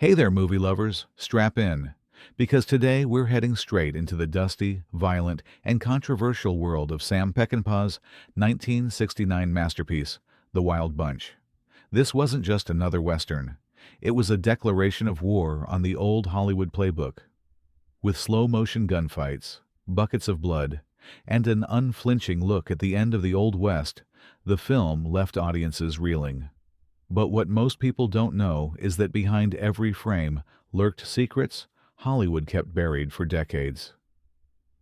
Hey there, movie lovers, strap in, because today we're heading straight into the dusty, violent, and controversial world of Sam Peckinpah's 1969 masterpiece, The Wild Bunch. This wasn't just another Western. It was a declaration of war on the old Hollywood playbook. With slow-motion gunfights, buckets of blood, and an unflinching look at the end of the Old West, the film left audiences reeling. But what most people don't know is that behind every frame lurked secrets Hollywood kept buried for decades.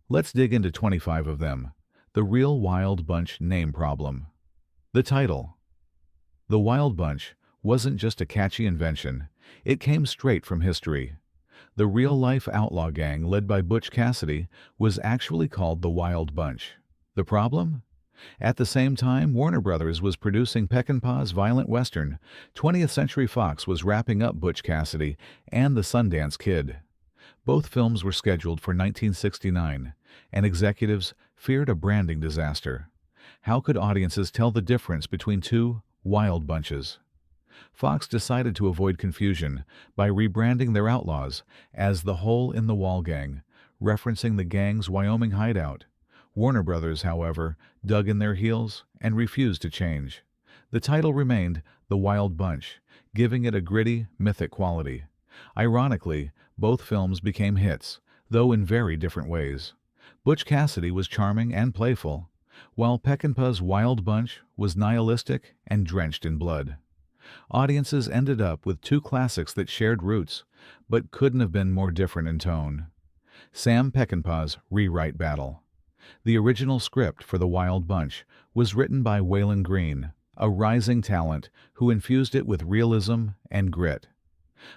Let's dig into 25 of them. The Real Wild Bunch name problem. The title. The Wild Bunch wasn't just a catchy invention. It came straight from history. The real-life outlaw gang led by Butch Cassidy was actually called the Wild Bunch. The problem? At the same time Warner Brothers was producing Peckinpah's violent western, 20th Century Fox was wrapping up Butch Cassidy and the Sundance Kid. Both films were scheduled for 1969, and executives feared a branding disaster. How could audiences tell the difference between two wild bunches? Fox decided to avoid confusion by rebranding their outlaws as the Hole in the Wall Gang, referencing the gang's Wyoming hideout. Warner Brothers, however, dug in their heels and refused to change. The title remained The Wild Bunch, giving it a gritty, mythic quality. Ironically, both films became hits, though in very different ways. Butch Cassidy was charming and playful, while Peckinpah's Wild Bunch was nihilistic and drenched in blood. Audiences ended up with two classics that shared roots, but couldn't have been more different in tone. Sam Peckinpah's rewrite battle. The original script for The Wild Bunch was written by Waylon Green, a rising talent who infused it with realism and grit.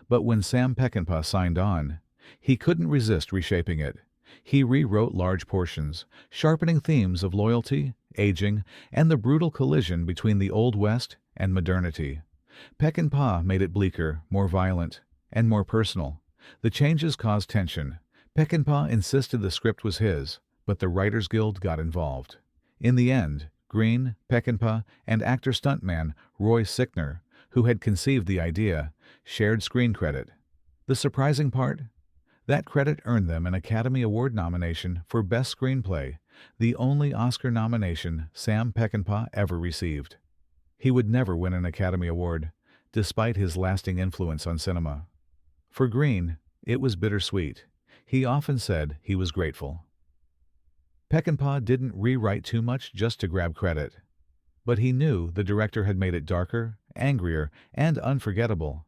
But when Sam Peckinpah signed on, he couldn't resist reshaping it. He rewrote large portions, sharpening themes of loyalty, aging, and the brutal collision between the Old West and modernity. Peckinpah made it bleaker, more violent, and more personal. The changes caused tension. Peckinpah insisted the script was his, but the Writers Guild got involved. In the end, Green, Peckinpah, and actor stuntman Roy Sickner, who had conceived the idea, shared screen credit. The surprising part? That credit earned them an Academy Award nomination for Best Screenplay, the only Oscar nomination Sam Peckinpah ever received. He would never win an Academy Award, despite his lasting influence on cinema. For Green, it was bittersweet. He often said he was grateful. Peckinpah didn't rewrite too much just to grab credit, but he knew the director had made it darker, angrier, and unforgettable.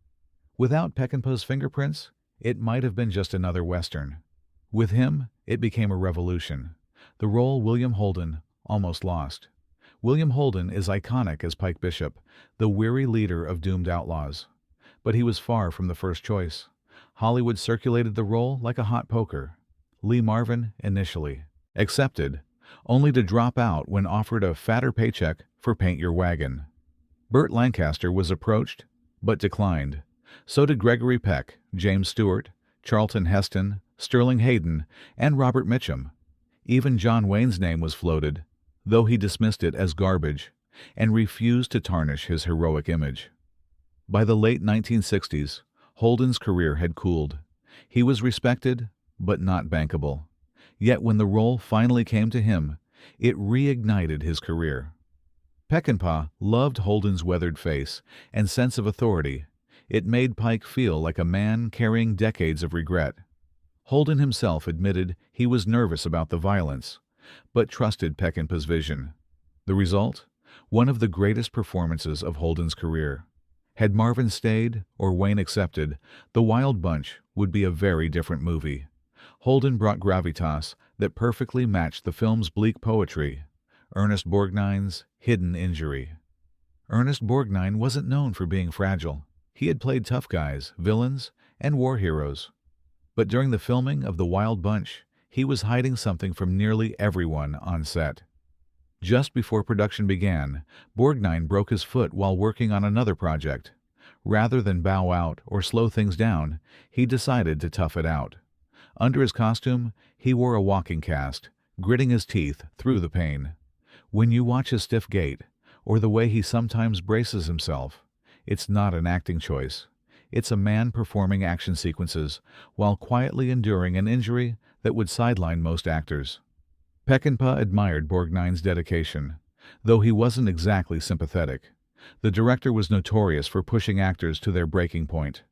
Without Peckinpah's fingerprints, it might have been just another Western. With him, it became a revolution. The role William Holden almost lost. William Holden is iconic as Pike Bishop, the weary leader of doomed outlaws. But he was far from the first choice. Hollywood circulated the role like a hot poker. Lee Marvin initially accepted, only to drop out when offered a fatter paycheck for Paint Your Wagon. Burt Lancaster was approached, but declined. So did Gregory Peck, James Stewart, Charlton Heston, Sterling Hayden, and Robert Mitchum. Even John Wayne's name was floated, though he dismissed it as garbage and refused to tarnish his heroic image. By the late 1960s, Holden's career had cooled. He was respected, but not bankable. Yet when the role finally came to him, it reignited his career. Peckinpah loved Holden's weathered face and sense of authority. It made Pike feel like a man carrying decades of regret. Holden himself admitted he was nervous about the violence, but trusted Peckinpah's vision. The result? One of the greatest performances of Holden's career. Had Marvin stayed or Wayne accepted, The Wild Bunch would be a very different movie. Holden brought gravitas that perfectly matched the film's bleak poetry. Ernest Borgnine's hidden injury. Ernest Borgnine wasn't known for being fragile. He had played tough guys, villains, and war heroes. But during the filming of The Wild Bunch, he was hiding something from nearly everyone on set. Just before production began, Borgnine broke his foot while working on another project. Rather than bow out or slow things down, he decided to tough it out. Under his costume, he wore a walking cast, gritting his teeth through the pain. When you watch his stiff gait, or the way he sometimes braces himself, it's not an acting choice. It's a man performing action sequences while quietly enduring an injury that would sideline most actors. Peckinpah admired Borgnine's dedication, though he wasn't exactly sympathetic. The director was notorious for pushing actors to their breaking point.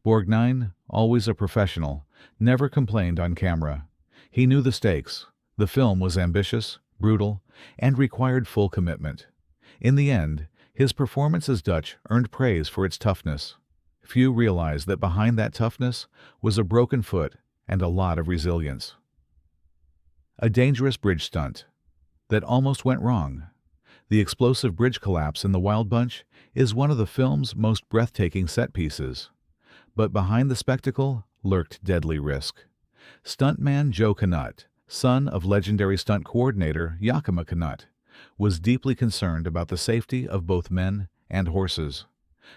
Borgnine, always a professional, never complained on camera. He knew the stakes. The film was ambitious, brutal, and required full commitment. In the end, his performance as Dutch earned praise for its toughness. Few realized that behind that toughness was a broken foot and a lot of resilience. A dangerous bridge stunt that almost went wrong. The explosive bridge collapse in The Wild Bunch is one of the film's most breathtaking set pieces. But behind the spectacle lurked deadly risk. Stuntman Joe Knut, son of legendary stunt coordinator Yakima Knut, was deeply concerned about the safety of both men and horses.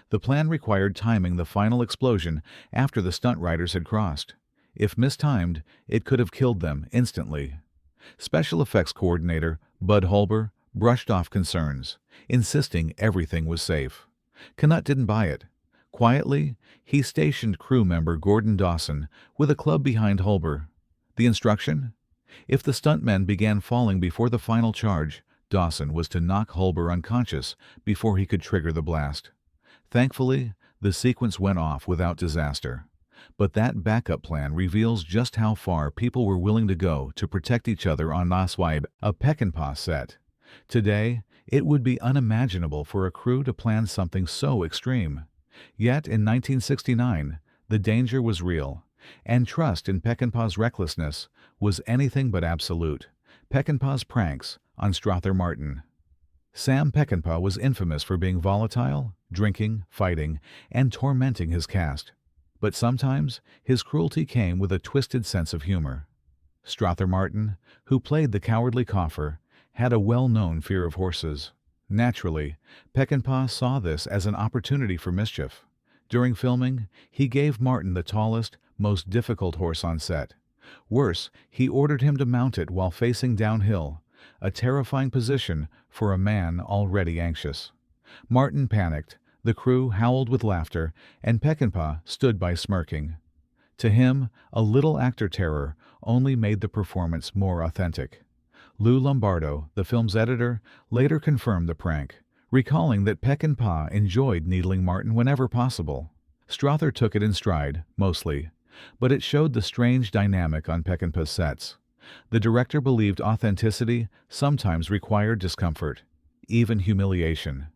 The plan required timing the final explosion after the stunt riders had crossed. If mistimed, it could have killed them instantly. Special effects coordinator Bud Holber brushed off concerns, insisting everything was safe. Knut didn't buy it. Quietly, he stationed crew member Gordon Dawson with a club behind Holber. The instruction? If the stuntmen began falling before the final charge, Dawson was to knock Holber unconscious before he could trigger the blast. Thankfully, the sequence went off without disaster. But that backup plan reveals just how far people were willing to go to protect each other on Naswaib, a Peckinpah set. Today, it would be unimaginable for a crew to plan something so extreme. Yet in 1969, the danger was real, and trust in Peckinpah's recklessness was anything but absolute. Peckinpah's pranks on Strother Martin. Sam Peckinpah was infamous for being volatile, drinking, fighting, and tormenting his cast. But sometimes his cruelty came with a twisted sense of humor. Strother Martin, who played the cowardly cougher, had a well-known fear of horses. Naturally, Peckinpah saw this as an opportunity for mischief. During filming, he gave Martin the tallest, most difficult horse on set. Worse, he ordered him to mount it while facing downhill, a terrifying position for a man already anxious. Martin panicked, the crew howled with laughter, and Peckinpah stood by smirking. To him, a little actor terror only made the performance more authentic. Lou Lombardo, the film's editor, later confirmed the prank, recalling that Peckinpah enjoyed needling Martin whenever possible. Strother took it in stride, mostly, but it showed the strange dynamic on Peckinpah's sets. The director believed authenticity sometimes required discomfort, even humiliation.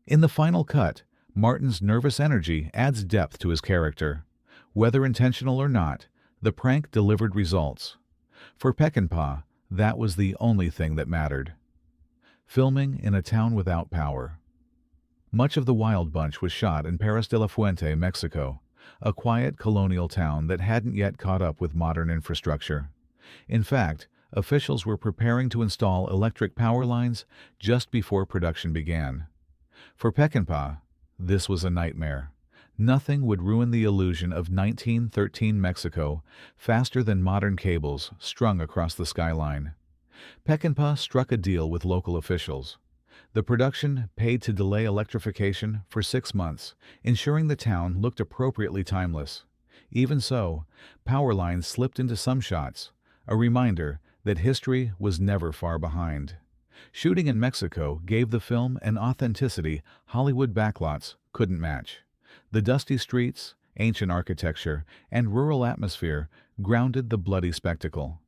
In the final cut, Martin's nervous energy adds depth to his character. Whether intentional or not, the prank delivered results. For Peckinpah, that was the only thing that mattered. Filming in a town without power. Much of The Wild Bunch was shot in Paris de la Fuente, Mexico, a quiet colonial town that hadn't yet caught up with modern infrastructure. In fact, officials were preparing to install electric power lines just before production began. For Peckinpah, this was a nightmare. Nothing would ruin the illusion of 1913 Mexico faster than modern cables strung across the skyline. Peckinpah struck a deal with local officials. The production paid to delay electrification for 6 months, ensuring the town looked appropriately timeless. Even so, power lines slipped into some shots, a reminder that history was never far behind. Shooting in Mexico gave the film an authenticity Hollywood backlots couldn't match. The dusty streets, ancient architecture, and rural atmosphere grounded the bloody spectacle.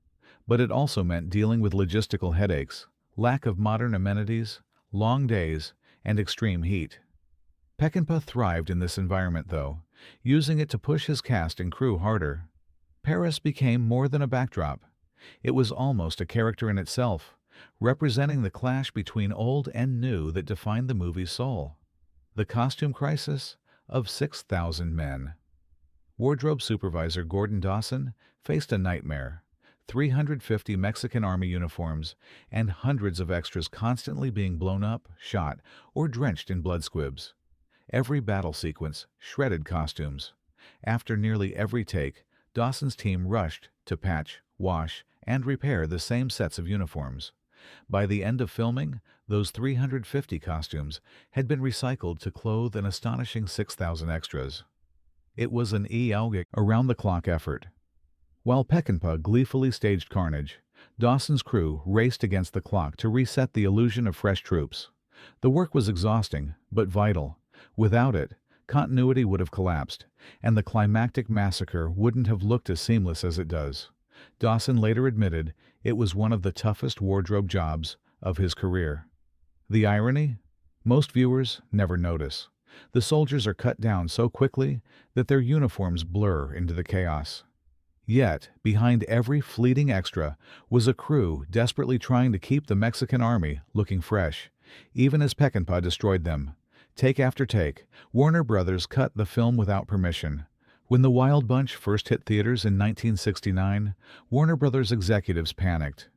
But it also meant dealing with logistical headaches, lack of modern amenities, long days, and extreme heat. Peckinpah thrived in this environment, though, using it to push his cast and crew harder. Paris became more than a backdrop. It was almost a character in itself, representing the clash between old and new that defined the movie's soul. The costume crisis of 6,000 men. Wardrobe supervisor Gordon Dawson faced a nightmare. 350 Mexican Army uniforms and hundreds of extras constantly being blown up, shot, or drenched in blood squibs. Every battle sequence shredded costumes. After nearly every take, Dawson's team rushed to patch, wash, and repair the same sets of uniforms. By the end of filming, those 350 costumes had been recycled to clothe an astonishing 6,000 extras. It was an around-the-clock effort. While Peckinpah gleefully staged carnage, Dawson's crew raced against the clock to reset the illusion of fresh troops. The work was exhausting, but vital. Without it, continuity would have collapsed, and the climactic massacre wouldn't have looked as seamless as it does. Dawson later admitted it was one of the toughest wardrobe jobs of his career. The irony? Most viewers never notice. The soldiers are cut down so quickly that their uniforms blur into the chaos. Yet, behind every fleeting extra was a crew desperately trying to keep the Mexican army looking fresh, even as Peckinpah destroyed them. Take after take, Warner Brothers cut the film without permission. When The Wild Bunch first hit theaters in 1969, Warner Brothers executives panicked.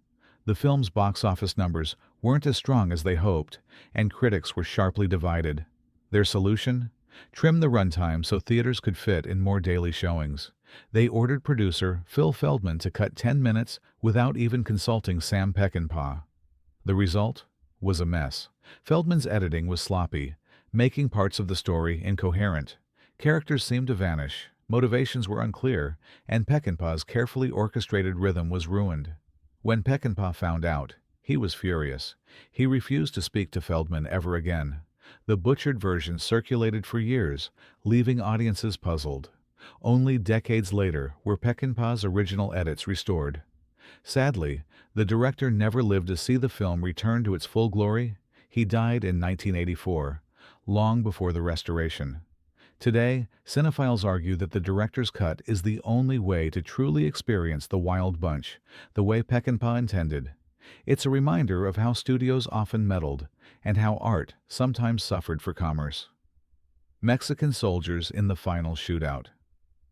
The film's box office numbers weren't as strong as they hoped, and critics were sharply divided. Their solution? Trim the runtime so theaters could fit in more daily showings. They ordered producer Phil Feldman to cut 10 minutes without even consulting Sam Peckinpah. The result was a mess. Feldman's editing was sloppy, making parts of the story incoherent. Characters seemed to vanish, motivations were unclear, and Peckinpah's carefully orchestrated rhythm was ruined. When Peckinpah found out, he was furious. He refused to speak to Feldman ever again. The butchered version circulated for years, leaving audiences puzzled. Only decades later were Peckinpah's original edits restored. Sadly, the director never lived to see the film return to its full glory. He died in 1984, long before the restoration. Today, cinephiles argue that the director's cut is the only way to truly experience The Wild Bunch, the way Peckinpah intended. It's a reminder of how studios often meddled, and how art sometimes suffered for commerce. Mexican soldiers in the final shootout.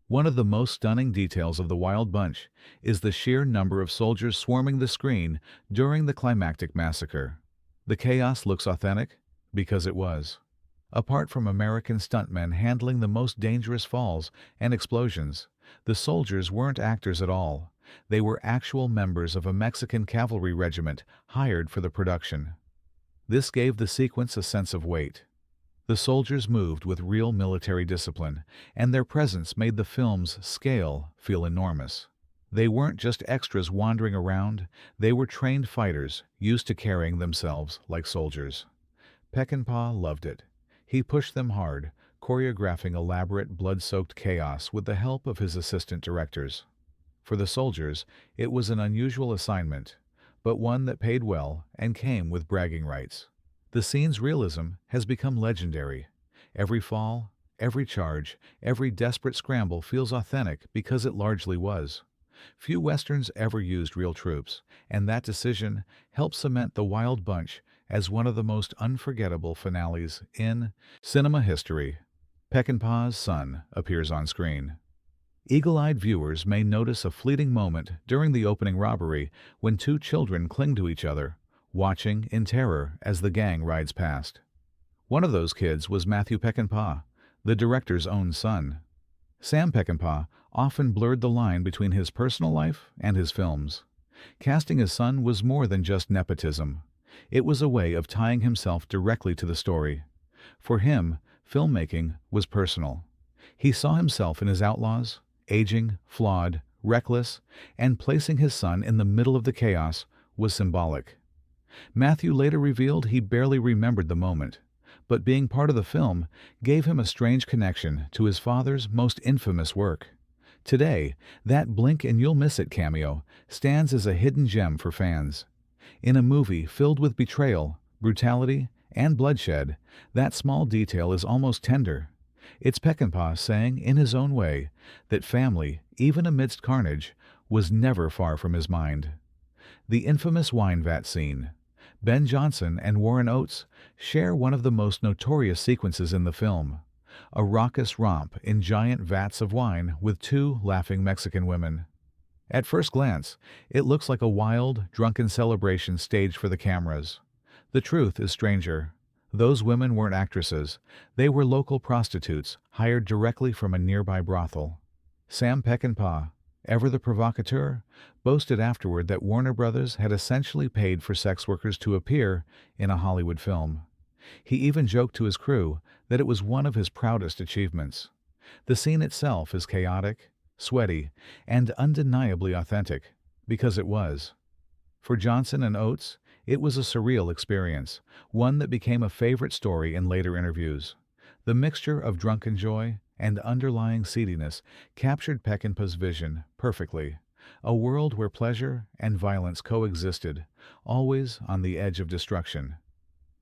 One of the most stunning details of The Wild Bunch is the sheer number of soldiers swarming the screen during the climactic massacre. The chaos looks authentic because it was. Apart from American stuntmen handling the most dangerous falls and explosions, the soldiers weren't actors at all. They were actual members of a Mexican cavalry regiment hired for the production. This gave the sequence a sense of weight. The soldiers moved with real military discipline, and their presence made the film's scale feel enormous. They weren't just extras wandering around, they were trained fighters used to carrying themselves like soldiers. Peckinpah loved it. He pushed them hard, choreographing elaborate blood-soaked chaos with the help of his assistant directors. For the soldiers, it was an unusual assignment, but one that paid well and came with bragging rights. The scene's realism has become legendary. Every fall, every charge, every desperate scramble feels authentic because it largely was. Few westerns ever used real troops, and that decision helped cement The Wild Bunch as one of the most unforgettable finales in cinema history. Peckinpah's son appears on screen. Eagle-eyed viewers may notice a fleeting moment during the opening robbery when two children cling to each other, watching in terror as the gang rides past. One of those kids was Matthew Peckinpah, the director's own son. Sam Peckinpah often blurred the line between his personal life and his films. Casting his son was more than just nepotism. It was a way of tying himself directly to the story. For him, filmmaking was personal. He saw himself in his outlaws, aging, flawed, reckless, and placing his son in the middle of the chaos was symbolic. Matthew later revealed he barely remembered the moment, but being part of the film gave him a strange connection to his father's most infamous work. Today, that blink and you'll miss it cameo stands as a hidden gem for fans. In a movie filled with betrayal, brutality, and bloodshed, that small detail is almost tender. It's Peckinpah saying, in his own way, that family, even amidst carnage, was never far from his mind. The infamous wine vat scene. Ben Johnson and Warren Oates share one of the most notorious sequences in the film, a raucous romp in giant vats of wine with two laughing Mexican women. At first glance, it looks like a wild, drunken celebration staged for the cameras. The truth is stranger. Those women weren't actresses. They were local prostitutes hired directly from a nearby brothel. Sam Peckinpah, ever the provocateur, boasted afterward that Warner Brothers had essentially paid for sex workers to appear in a Hollywood film. He even joked to his crew that it was one of his proudest achievements. The scene itself is chaotic, sweaty, and undeniably authentic, because it was. For Johnson and Oates, it was a surreal experience, one that became a favorite story in later interviews. The mixture of drunken joy and underlying seediness captured Peckinpah's vision perfectly, a world where pleasure and violence coexisted, always on the edge of destruction.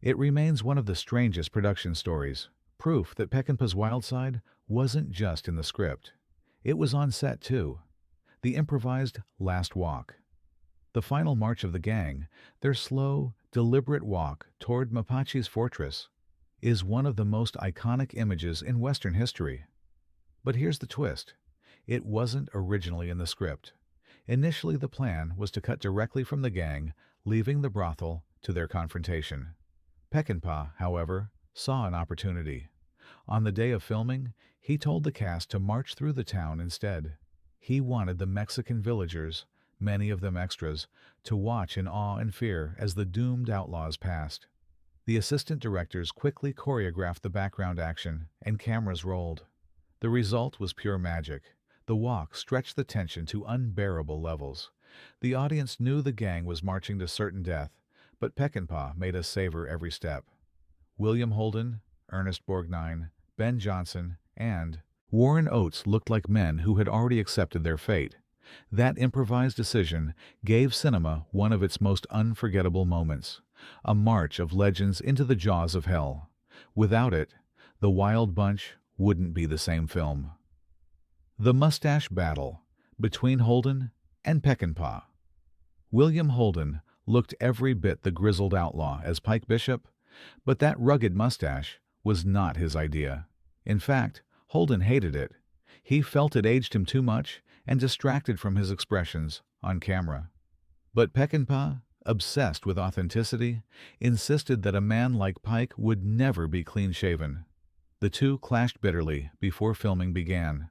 It remains one of the strangest production stories, proof that Peckinpah's wild side wasn't just in the script. It was on set too. The improvised last walk. The final march of the gang, their slow, deliberate walk toward Mapache's fortress, is one of the most iconic images in Western history. But here's the twist. It wasn't originally in the script. Initially, the plan was to cut directly from the gang, leaving the brothel to their confrontation. Peckinpah, however, saw an opportunity. On the day of filming, he told the cast to march through the town instead. He wanted the Mexican villagers, many of them extras, to watch in awe and fear as the doomed outlaws passed. The assistant directors quickly choreographed the background action, and cameras rolled. The result was pure magic. The walk stretched the tension to unbearable levels. The audience knew the gang was marching to certain death, but Peckinpah made us savor every step. William Holden, Ernest Borgnine, Ben Jonson, and Warren Oates looked like men who had already accepted their fate. That improvised decision gave cinema one of its most unforgettable moments, a march of legends into the jaws of hell. Without it, The Wild Bunch wouldn't be the same film. The Mustache Battle between Holden and Peckinpah. William Holden looked every bit the grizzled outlaw as Pike Bishop, but that rugged mustache was not his idea. In fact, Holden hated it. He felt it aged him too much and distracted from his expressions on camera. But Peckinpah, obsessed with authenticity, insisted that a man like Pike would never be clean-shaven. The two clashed bitterly before filming began.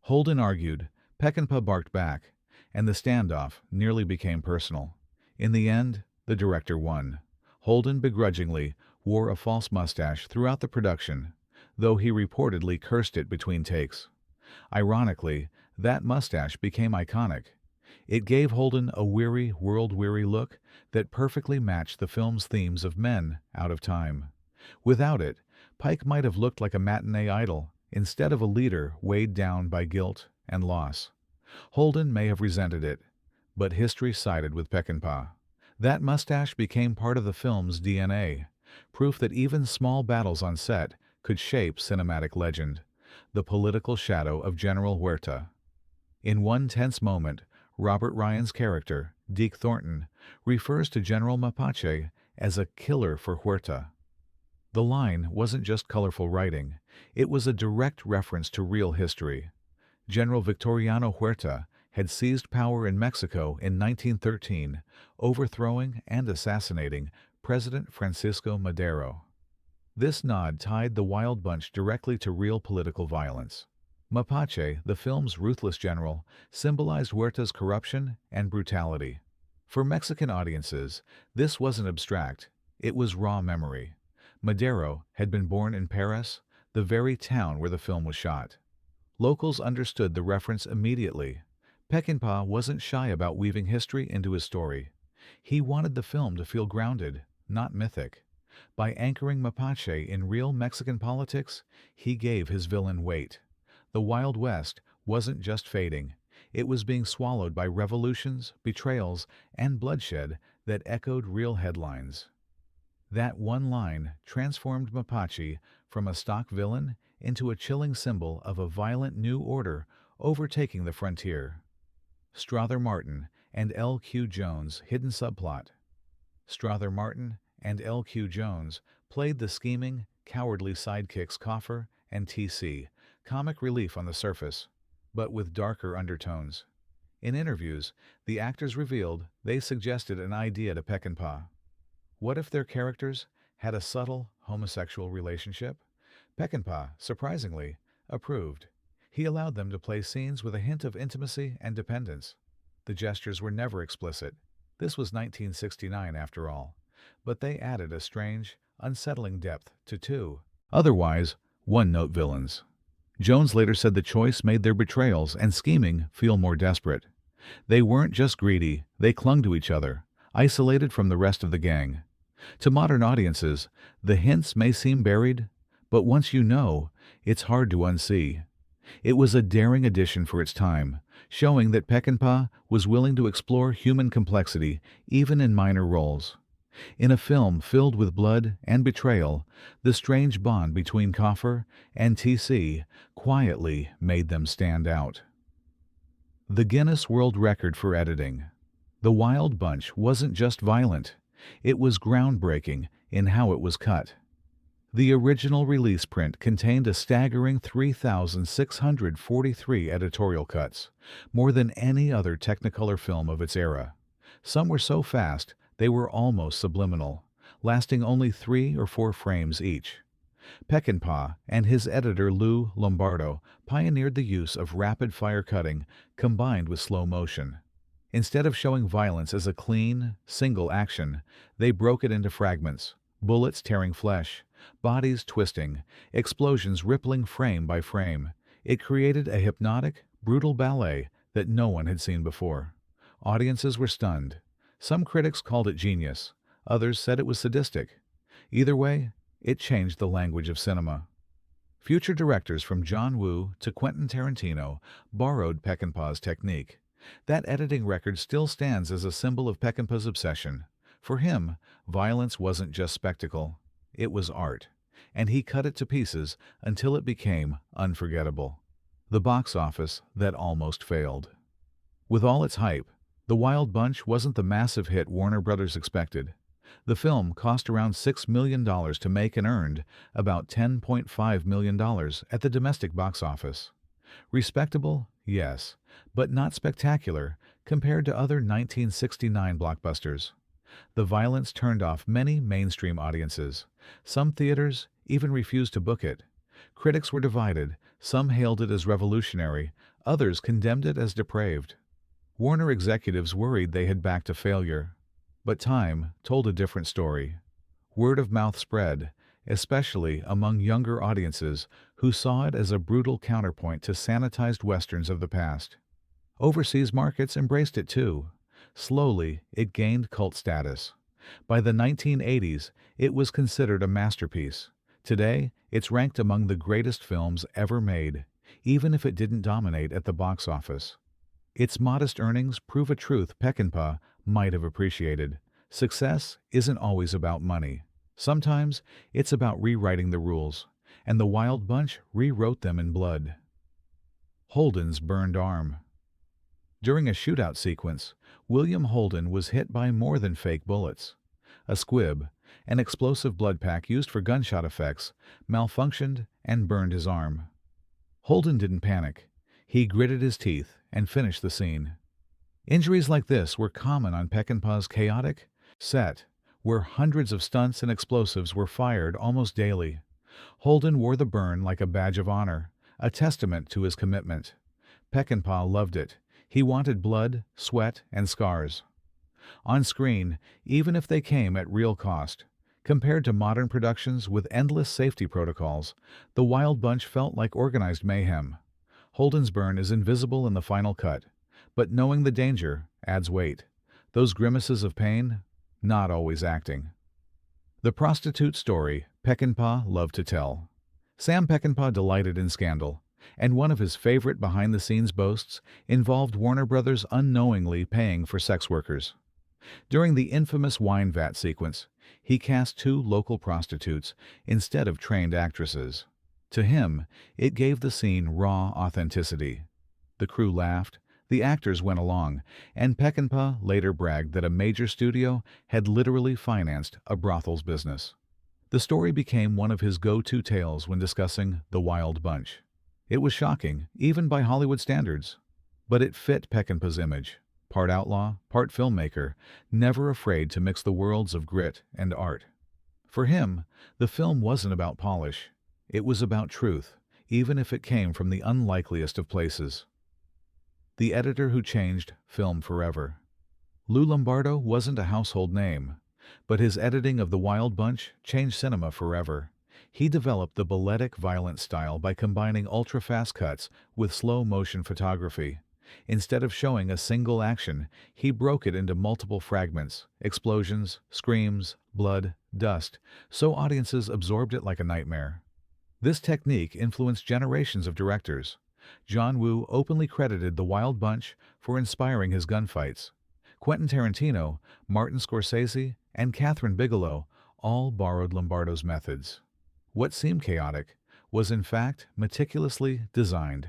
Holden argued, Peckinpah barked back, and the standoff nearly became personal. In the end, the director won. Holden begrudgingly wore a false mustache throughout the production, though he reportedly cursed it between takes. Ironically, that mustache became iconic. It gave Holden a weary, world-weary look that perfectly matched the film's themes of men out of time. Without it, Pike might have looked like a matinee idol instead of a leader weighed down by guilt and loss. Holden may have resented it, but history sided with Peckinpah. That mustache became part of the film's DNA, proof that even small battles on set could shape cinematic legend, the political shadow of General Huerta. In one tense moment, Robert Ryan's character, Deke Thornton, refers to General Mapache as a killer for Huerta. The line wasn't just colorful writing, it was a direct reference to real history. General Victoriano Huerta had seized power in Mexico in 1913, overthrowing and assassinating President Francisco Madero. This nod tied the Wild Bunch directly to real political violence. Mapache, the film's ruthless general, symbolized Huerta's corruption and brutality. For Mexican audiences, this wasn't abstract, it was raw memory. Madero had been born in Paris, the very town where the film was shot. Locals understood the reference immediately. Peckinpah wasn't shy about weaving history into his story. He wanted the film to feel grounded, not mythic. By anchoring Mapache in real Mexican politics, he gave his villain weight. The Wild West wasn't just fading. It was being swallowed by revolutions, betrayals, and bloodshed that echoed real headlines. That one line transformed Mapache from a stock villain into a chilling symbol of a violent new order overtaking the frontier. Strother Martin and L.Q. Jones' hidden subplot. Strother Martin and L.Q. Jones played the scheming, cowardly sidekicks Coffer and T.C., comic relief on the surface, but with darker undertones. In interviews, the actors revealed they suggested an idea to Peckinpah. What if their characters had a subtle homosexual relationship? Peckinpah, surprisingly, approved. He allowed them to play scenes with a hint of intimacy and dependence. The gestures were never explicit. This was 1969 after all. But they added a strange, unsettling depth to two, otherwise one-note villains. Jones later said the choice made their betrayals and scheming feel more desperate. They weren't just greedy, they clung to each other, isolated from the rest of the gang. To modern audiences, the hints may seem buried, but once you know, it's hard to unsee. It was a daring addition for its time, showing that Peckinpah was willing to explore human complexity even in minor roles. In a film filled with blood and betrayal, the strange bond between Coffer and TC quietly made them stand out. The Guinness World Record for editing. The Wild Bunch wasn't just violent, it was groundbreaking in how it was cut. The original release print contained a staggering 3,643 editorial cuts, more than any other Technicolor film of its era. Some were so fast they were almost subliminal, lasting only 3 or 4 frames each. Peckinpah and his editor Lou Lombardo pioneered the use of rapid-fire cutting combined with slow motion. Instead of showing violence as a clean, single action, they broke it into fragments, bullets tearing flesh, bodies twisting, explosions rippling frame by frame. It created a hypnotic, brutal ballet that no one had seen before. Audiences were stunned. Some critics called it genius, others said it was sadistic. Either way, it changed the language of cinema. Future directors from John Woo to Quentin Tarantino borrowed Peckinpah's technique. That editing record still stands as a symbol of Peckinpah's obsession. For him, violence wasn't just spectacle, it was art, and he cut it to pieces until it became unforgettable. The box office that almost failed. With all its hype, The Wild Bunch wasn't the massive hit Warner Brothers expected. The film cost around $6 million to make and earned about $10.5 million at the domestic box office. Respectable, yes, but not spectacular compared to other 1969 blockbusters. The violence turned off many mainstream audiences. Some theaters even refused to book it. Critics were divided. Some hailed it as revolutionary, others condemned it as depraved. Warner executives worried they had backed a failure. But time told a different story. Word of mouth spread, especially among younger audiences who saw it as a brutal counterpoint to sanitized westerns of the past. Overseas markets embraced it too. Slowly, it gained cult status. By the 1980s, it was considered a masterpiece. Today, it's ranked among the greatest films ever made, even if it didn't dominate at the box office. Its modest earnings prove a truth Peckinpah might have appreciated. Success isn't always about money. Sometimes it's about rewriting the rules, and the Wild Bunch rewrote them in blood. Holden's burned arm. During a shootout sequence, William Holden was hit by more than fake bullets. A squib, an explosive blood pack used for gunshot effects, malfunctioned and burned his arm. Holden didn't panic. He gritted his teeth and finished the scene. Injuries like this were common on Peckinpah's chaotic set, where hundreds of stunts and explosives were fired almost daily. Holden wore the burn like a badge of honor, a testament to his commitment. Peckinpah loved it. He wanted blood, sweat, and scars. On screen, even if they came at real cost. Compared to modern productions with endless safety protocols, The Wild Bunch felt like organized mayhem. Holden's burn is invisible in the final cut, but knowing the danger adds weight. Those grimaces of pain, not always acting. The prostitute story Peckinpah loved to tell. Sam Peckinpah delighted in scandal, and one of his favorite behind-the-scenes boasts involved Warner Brothers unknowingly paying for sex workers. During the infamous wine vat sequence, he cast 2 local prostitutes instead of trained actresses. To him, it gave the scene raw authenticity. The crew laughed, the actors went along, and Peckinpah later bragged that a major studio had literally financed a brothel's business. The story became one of his go-to tales when discussing The Wild Bunch. It was shocking, even by Hollywood standards. But it fit Peckinpah's image. Part outlaw, part filmmaker, never afraid to mix the worlds of grit and art. For him, the film wasn't about polish. It was about truth, even if it came from the unlikeliest of places. The editor who changed film forever. Lou Lombardo wasn't a household name, but his editing of The Wild Bunch changed cinema forever. He developed the balletic violent style by combining ultra-fast cuts with slow-motion photography. Instead of showing a single action, he broke it into multiple fragments, explosions, screams, blood, dust, so audiences absorbed it like a nightmare. This technique influenced generations of directors. John Woo openly credited The Wild Bunch for inspiring his gunfights. Quentin Tarantino, Martin Scorsese, and Kathryn Bigelow all borrowed Lombardo's methods. What seemed chaotic was in fact meticulously designed.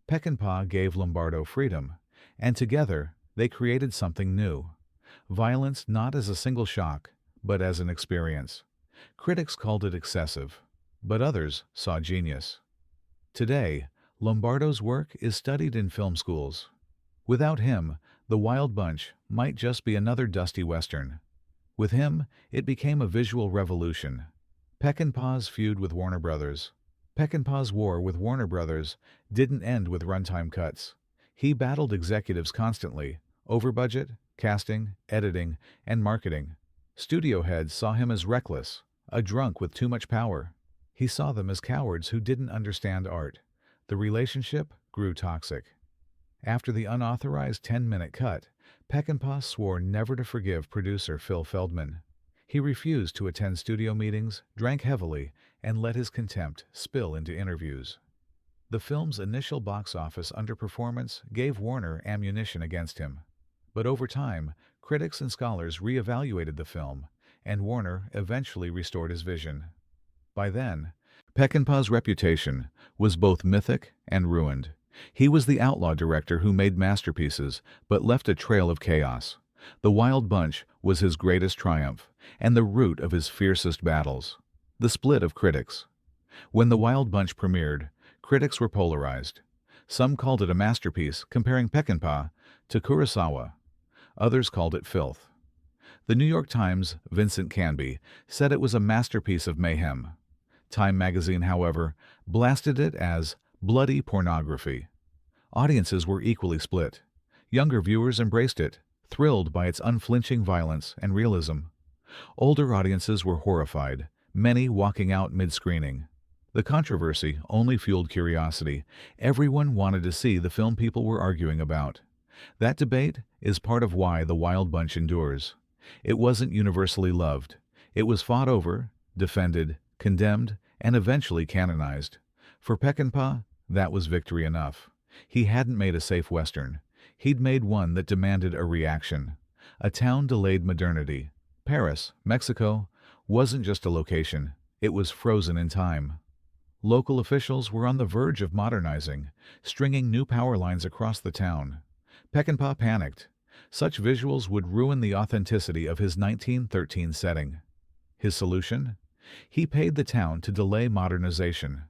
Peckinpah gave Lombardo freedom, and together they created something new. Violence not as a single shock, but as an experience. Critics called it excessive, but others saw genius. Today, Lombardo's work is studied in film schools. Without him, The Wild Bunch might just be another dusty western. With him, it became a visual revolution. Peckinpah's feud with Warner Brothers. Peckinpah's war with Warner Brothers didn't end with runtime cuts. He battled executives constantly, over budget, casting, editing, and marketing. Studio heads saw him as reckless, a drunk with too much power. He saw them as cowards who didn't understand art. The relationship grew toxic. After the unauthorized 10-minute cut, Peckinpah swore never to forgive producer Phil Feldman. He refused to attend studio meetings, drank heavily, and let his contempt spill into interviews. The film's initial box office underperformance gave Warner ammunition against him. But over time, critics and scholars re-evaluated the film, and Warner eventually restored his vision. By then, Peckinpah's reputation was both mythic and ruined. He was the outlaw director who made masterpieces but left a trail of chaos. The Wild Bunch was his greatest triumph and the root of his fiercest battles. The split of critics. When The Wild Bunch premiered, critics were polarized. Some called it a masterpiece, comparing Peckinpah to Kurosawa. Others called it filth. The New York Times' Vincent Canby said it was a masterpiece of mayhem. Time magazine, however, blasted it as bloody pornography. Audiences were equally split. Younger viewers embraced it, thrilled by its unflinching violence and realism. Older audiences were horrified, many walking out mid-screening. The controversy only fueled curiosity. Everyone wanted to see the film people were arguing about. That debate is part of why The Wild Bunch endures. It wasn't universally loved. It was fought over, defended, condemned, and eventually canonized. For Peckinpah, that was victory enough. He hadn't made a safe Western. He'd made one that demanded a reaction. A town delayed modernity. Paris, Mexico, wasn't just a location. It was frozen in time. Local officials were on the verge of modernizing, stringing new power lines across the town. Peckinpah panicked. Such visuals would ruin the authenticity of his 1913 setting. His solution? He paid the town to delay modernization.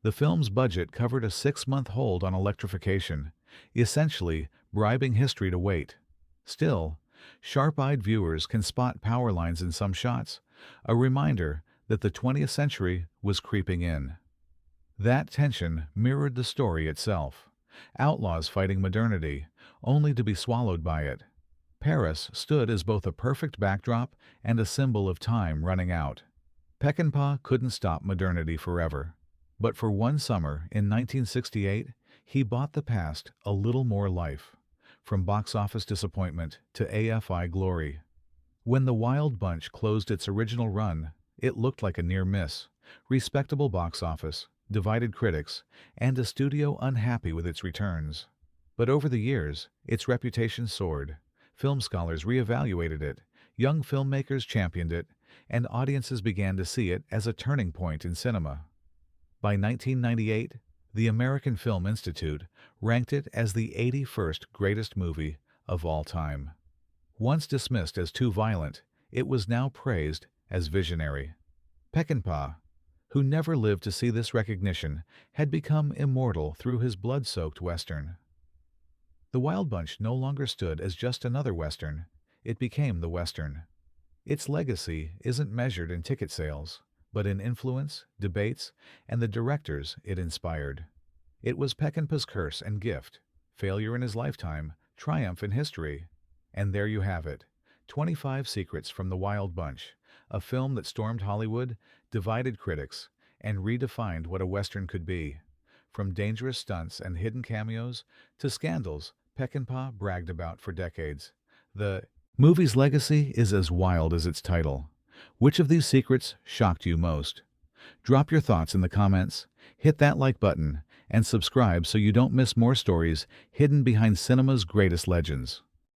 The film's budget covered a 6-month hold on electrification, essentially bribing history to wait. Still, sharp-eyed viewers can spot power lines in some shots, a reminder that the 20th century was creeping in. That tension mirrored the story itself. Outlaws fighting modernity, only to be swallowed by it. Paris stood as both a perfect backdrop and a symbol of time running out. Peckinpah couldn't stop modernity forever. But for one summer in 1968, he bought the past a little more life, from box office disappointment to AFI glory. When The Wild Bunch closed its original run, it looked like a near miss. Respectable box office, divided critics, and a studio unhappy with its returns. But over the years, its reputation soared. Film scholars re-evaluated it, young filmmakers championed it, and audiences began to see it as a turning point in cinema. By 1998, the American Film Institute ranked it as the 81st greatest movie of all time. Once dismissed as too violent, it was now praised as visionary. Peckinpah, who never lived to see this recognition, had become immortal through his blood-soaked Western. The Wild Bunch no longer stood as just another Western. It became the Western. Its legacy isn't measured in ticket sales, but in influence, debates, and the directors it inspired. It was Peckinpah's curse and gift, failure in his lifetime, triumph in history. And there you have it, 25 Secrets from the Wild Bunch, a film that stormed Hollywood, divided critics, and redefined what a Western could be. From dangerous stunts and hidden cameos to scandals Peckinpah bragged about for decades. The movie's legacy is as wild as its title. Which of these secrets shocked you most? Drop your thoughts in the comments, hit that like button, and subscribe so you don't miss more stories hidden behind cinema's greatest legends.